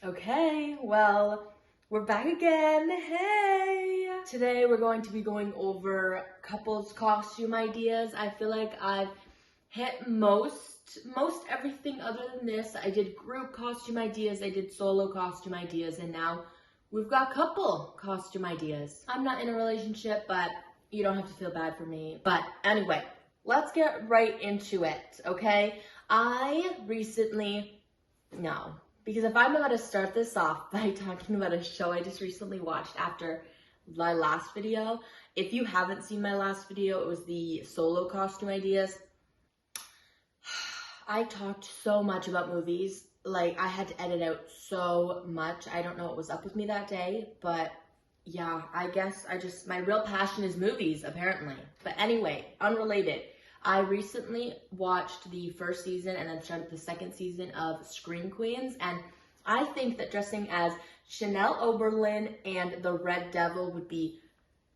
Okay, well, we're back again. Hey! Today we're going to be going over couples costume ideas. I feel like I've hit most everything other than this. I did group costume ideas, I did solo costume ideas, and now we've got couple costume ideas. I'm not in a relationship, but you don't have to feel bad for me. But anyway, let's get right into it, okay? Because if I'm about to start this off by talking about a show I just recently watched after my last video, if you haven't seen my last video, it was the solo costume ideas. I talked so much about movies, like I had to edit out so much. I don't know what was up with me that day, but yeah, I guess my real passion is movies, apparently. But anyway, unrelated. I recently watched the first season and then started the second season of Scream Queens, and I think that dressing as Chanel Oberlin and the Red Devil would be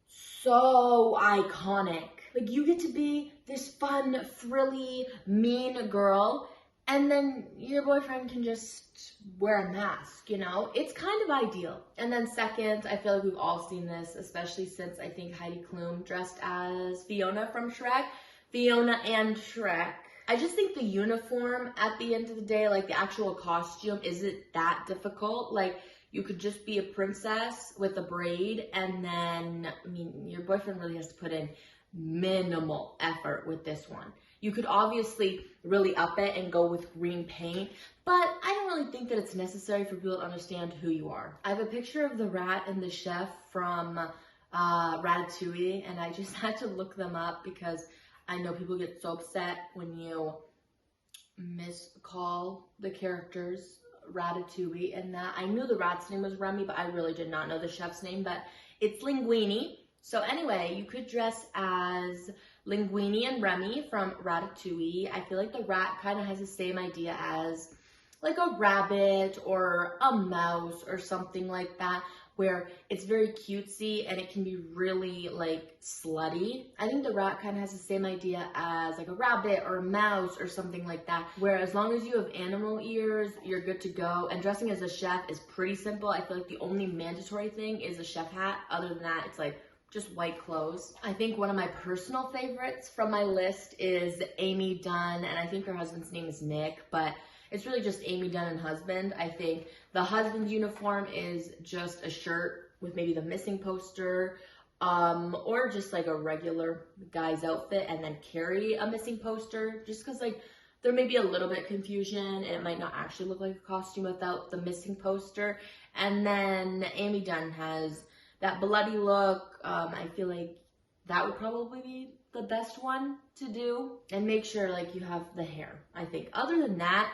so iconic. Like, you get to be this fun, frilly, mean girl, and then your boyfriend can just wear a mask, you know? It's kind of ideal. And then second, I feel like we've all seen this, especially since I think Heidi Klum dressed as Fiona from Shrek. Fiona and Shrek. I just think the uniform at the end of the day, like the actual costume, isn't that difficult. Like, you could just be a princess with a braid, and then, I mean, your boyfriend really has to put in minimal effort with this one. You could obviously really up it and go with green paint, but I don't really think that it's necessary for people to understand who you are. I have a picture of the rat and the chef from Ratatouille, and I just had to look them up because I know people get so upset when you miscall the characters Ratatouille and that. I knew the rat's name was Remy, but I really did not know the chef's name, but it's Linguini. So anyway, you could dress as Linguini and Remy from Ratatouille. I feel like the rat kind of has the same idea as like a rabbit or a mouse or something like that, where it's very cutesy and it can be really like slutty. I think the rat kind of has the same idea as like a rabbit or a mouse or something like that, where as long as you have animal ears, you're good to go. And dressing as a chef is pretty simple. I feel like the only mandatory thing is a chef hat. Other than that, it's like just white clothes. I think one of my personal favorites from my list is Amy Dunn, and I think her husband's name is Nick, but it's really just Amy Dunn and husband. I think the husband's uniform is just a shirt with maybe the missing poster, or just like a regular guy's outfit and then carry a missing poster, just because like there may be a little bit of confusion and it might not actually look like a costume without the missing poster. And then Amy Dunn has that bloody look. I feel like that would probably be the best one to do. And make sure like you have the hair, I think. Other than that,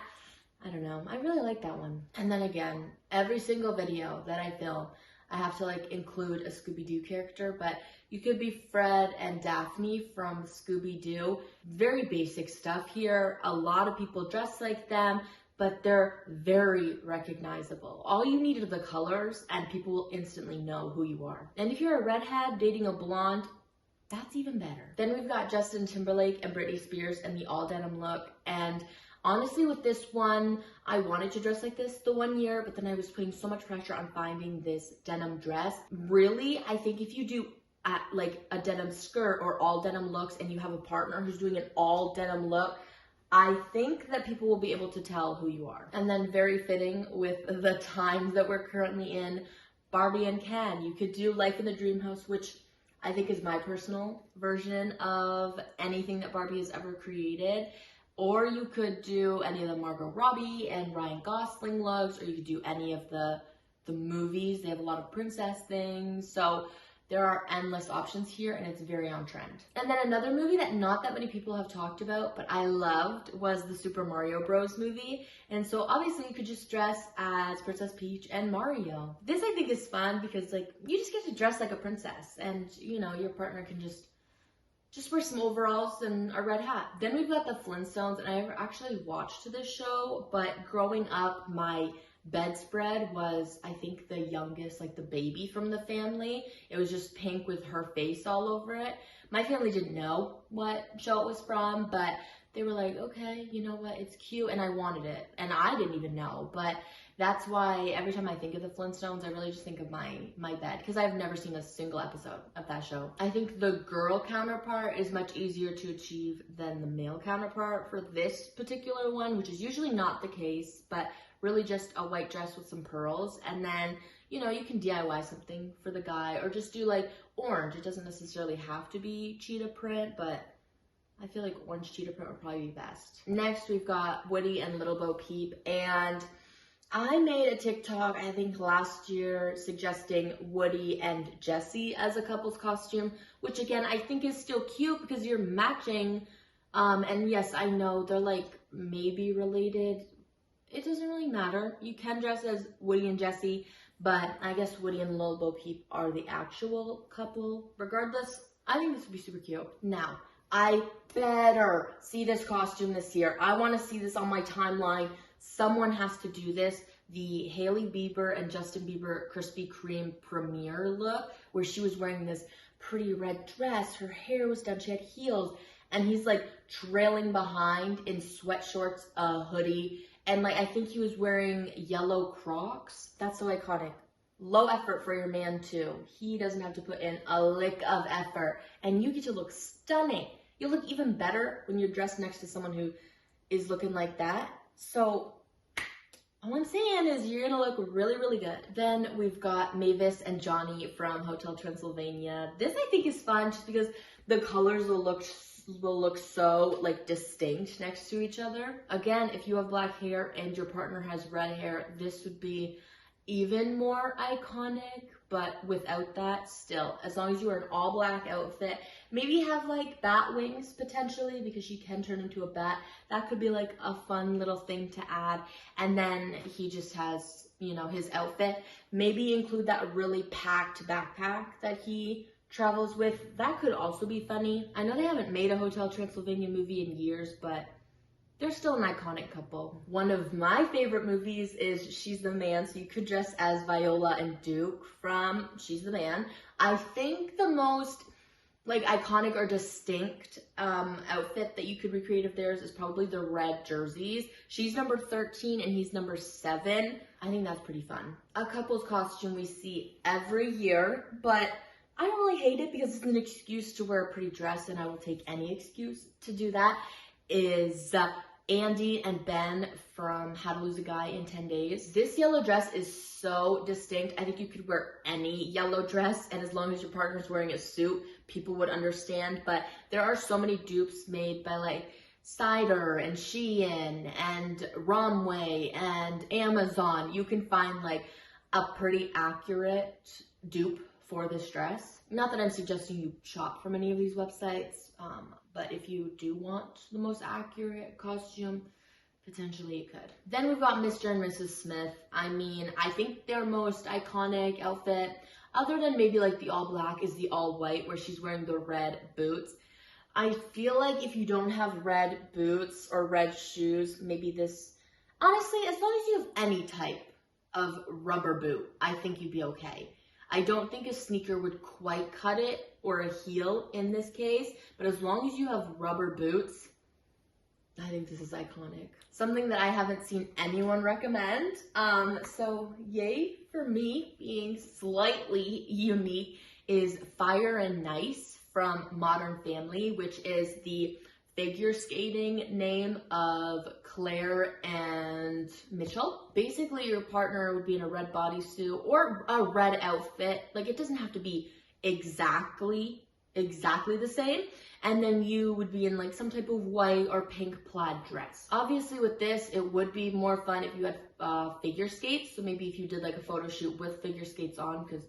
I don't know. I really like that one. And then again, every single video that I film, I have to like include a Scooby-Doo character, but you could be Fred and Daphne from Scooby-Doo. Very basic stuff here. A lot of people dress like them, but they're very recognizable. All you need are the colors and people will instantly know who you are. And if you're a redhead dating a blonde, that's even better. Then we've got Justin Timberlake and Britney Spears in the all denim look. And honestly, with this one, I wanted to dress like this the one year, but then I was putting so much pressure on finding this denim dress. Really, I think if you do like a denim skirt or all denim looks and you have a partner who's doing an all denim look, I think that people will be able to tell who you are. And then very fitting with the times that we're currently in, Barbie and Ken. You could do Life in the Dream House, which I think is my personal version of anything that Barbie has ever created. Or you could do any of the Margot Robbie and Ryan Gosling looks, or you could do any of the movies. They have a lot of princess things. So there are endless options here, and it's very on trend. And then another movie that not that many people have talked about, but I loved, was the Super Mario Bros. Movie. And so obviously you could just dress as Princess Peach and Mario. This I think is fun because like you just get to dress like a princess, and you know, your partner can just wear some overalls and a red hat. Then we've got the Flintstones, and I never actually watched this show, but growing up, my bedspread was, I think, the youngest, like the baby from the family. It was just pink with her face all over it. My family didn't know what show it was from, but they were like, okay, you know what, it's cute, and I wanted it, and I didn't even know, but that's why every time I think of the Flintstones, I really just think of my bed, because I've never seen a single episode of that show. I think the girl counterpart is much easier to achieve than the male counterpart for this particular one, which is usually not the case, but really just a white dress with some pearls, and then, you know, you can DIY something for the guy, or just do like orange. It doesn't necessarily have to be cheetah print, but I feel like orange cheetah print would probably be best. Next, we've got Woody and Little Bo Peep, and I made a TikTok, I think last year, suggesting Woody and Jessie as a couple's costume, which again, I think is still cute because you're matching, and yes, I know they're like maybe related. It doesn't really matter. You can dress as Woody and Jessie, but I guess Woody and Little Bo Peep are the actual couple. Regardless, I think this would be super cute. Now, I better see this costume this year. I want to see this on my timeline. Someone has to do this. The Hailey Bieber and Justin Bieber Krispy Kreme premiere look, where she was wearing this pretty red dress, her hair was done, she had heels, and he's like trailing behind in sweatshorts, a hoodie, and like I think he was wearing yellow Crocs. That's so iconic. Low effort for your man too. He doesn't have to put in a lick of effort, and you get to look stunning. You look even better when you're dressed next to someone who is looking like that. So all I'm saying is you're gonna look really, really good. Then we've got Mavis and Johnny from Hotel Transylvania. This I think is fun just because the colors will look so like distinct next to each other. Again, if you have black hair and your partner has red hair, this would be even more iconic, but without that, still, as long as you wear an all black outfit, maybe have like bat wings potentially, because she can turn into a bat. That could be like a fun little thing to add. And then he just has, you know, his outfit. Maybe include that really packed backpack that he travels with. That could also be funny. I know they haven't made a Hotel Transylvania movie in years, but they're still an iconic couple. One of my favorite movies is She's the Man, so you could dress as Viola and Duke from She's the Man. I think the most like iconic or distinct outfit that you could recreate of theirs is probably the red jerseys. She's number 13 and he's number 7. I think that's pretty fun. A couple's costume we see every year, but I don't really hate it because it's an excuse to wear a pretty dress, and I will take any excuse to do that, is Andy and Ben from How to Lose a Guy in 10 Days. This yellow dress is so distinct. I think you could wear any yellow dress, and as long as your partner's wearing a suit, people would understand. But there are so many dupes made by like Cider and Shein and Romway and Amazon. You can find like a pretty accurate dupe for this dress. Not that I'm suggesting you shop from any of these websites, but if you do want the most accurate costume, potentially you could. Then we've got Mr. and Mrs. Smith. I mean, I think their most iconic outfit, other than maybe like the all black, is the all white where she's wearing the red boots. I feel like if you don't have red boots or red shoes, maybe this, honestly, as long as you have any type of rubber boot, I think you'd be okay. I don't think a sneaker would quite cut it, or a heel in this case, but as long as you have rubber boots, I think this is iconic. Something that I haven't seen anyone recommend, so yay for me being slightly unique, is Fire and Nice from Modern Family, which is the figure skating name of Claire and Mitchell. Basically, your partner would be in a red bodysuit or a red outfit. Like, it doesn't have to be exactly the same. And then you would be in like some type of white or pink plaid dress. Obviously with this, it would be more fun if you had figure skates. So maybe if you did like a photo shoot with figure skates on, because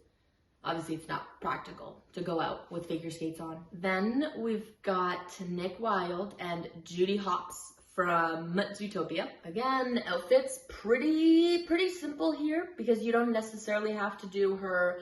obviously it's not practical to go out with figure skates on. Then we've got Nick Wilde and Judy Hopps from Zootopia. Again, outfits pretty simple here because you don't necessarily have to do her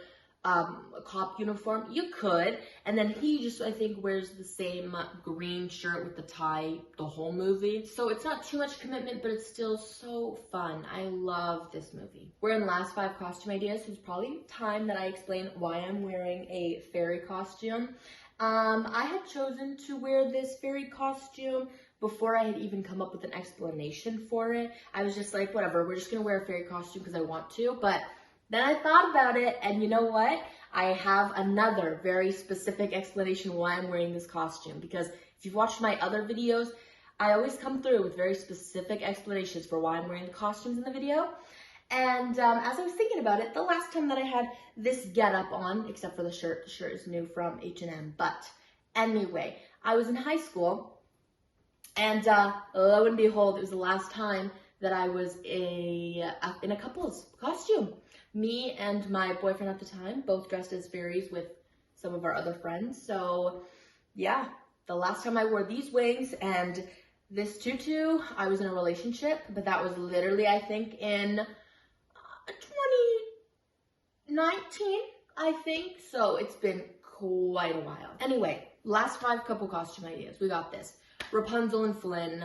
cop uniform. You could, and then he just, I think, wears the same green shirt with the tie the whole movie. So it's not too much commitment, but it's still so fun. I love this movie. We're in last 5 costume ideas, so it's probably time that I explain why I'm wearing a fairy costume. I had chosen to wear this fairy costume before I had even come up with an explanation for it. I was just like, whatever, we're just gonna wear a fairy costume because I want to. But then I thought about it, and you know what? I have another very specific explanation why I'm wearing this costume. Because if you've watched my other videos, I always come through with very specific explanations for why I'm wearing the costumes in the video. And as I was thinking about it, the last time that I had this getup on, except for the shirt is new from H&M. But anyway, I was in high school. And lo and behold, it was the last time that I was in a couple's costume. Me and my boyfriend at the time, both dressed as fairies with some of our other friends. So yeah, the last time I wore these wings and this tutu, I was in a relationship, but that was literally, I think, in 2019, I think. So it's been quite a while. Anyway, last 5 couple costume ideas. We got this. Rapunzel and Flynn.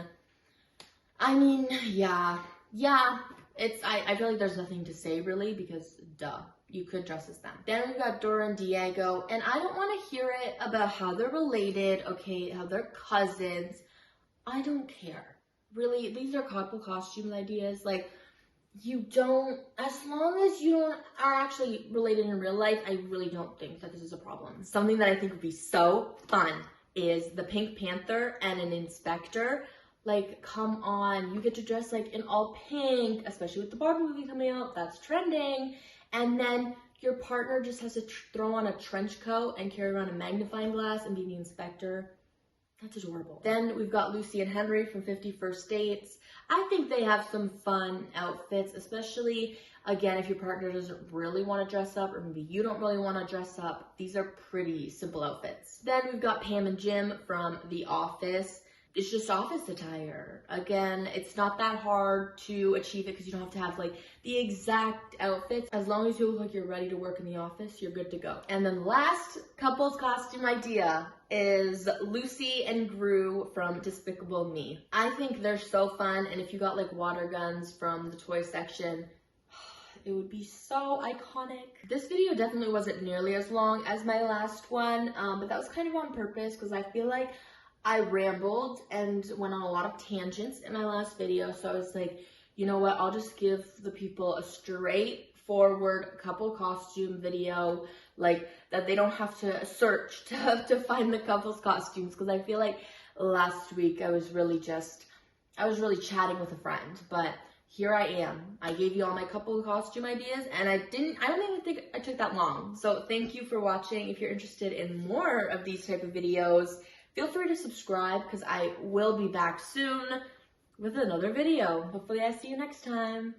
I mean, yeah, I feel like there's nothing to say really because duh, you could dress as them. Then we've got Dora and Diego, and I don't want to hear it about how they're related, okay, how they're cousins. I don't care. Really, these are couple costume ideas. Like, you don't, as long as you are actually related in real life, I really don't think that this is a problem. Something that I think would be so fun is the Pink Panther and an inspector. Like, come on, you get to dress like in all pink, especially with the Barbie movie coming out, that's trending. And then your partner just has to throw on a trench coat and carry around a magnifying glass and be the inspector. That's adorable. Then we've got Lucy and Henry from 50 First Dates. I think they have some fun outfits, especially, again, if your partner doesn't really want to dress up, or maybe you don't really want to dress up. These are pretty simple outfits. Then we've got Pam and Jim from The Office. It's just office attire. Again, it's not that hard to achieve it because you don't have to have like the exact outfits. As long as you look like you're ready to work in the office, you're good to go. And then last couple's costume idea is Lucy and Gru from Despicable Me. I think they're so fun, and if you got like water guns from the toy section, it would be so iconic. This video definitely wasn't nearly as long as my last one, but that was kind of on purpose because I feel like I rambled and went on a lot of tangents in my last video, so I was like, you know what, I'll just give the people a straightforward couple costume video, like that they don't have to search to find the couple's costumes, because I feel like last week I was really chatting with a friend, but here I am. I gave you all my couple costume ideas, and I don't even think I took that long. So thank you for watching. If you're interested in more of these type of videos, feel free to subscribe because I will be back soon with another video. Hopefully I see you next time.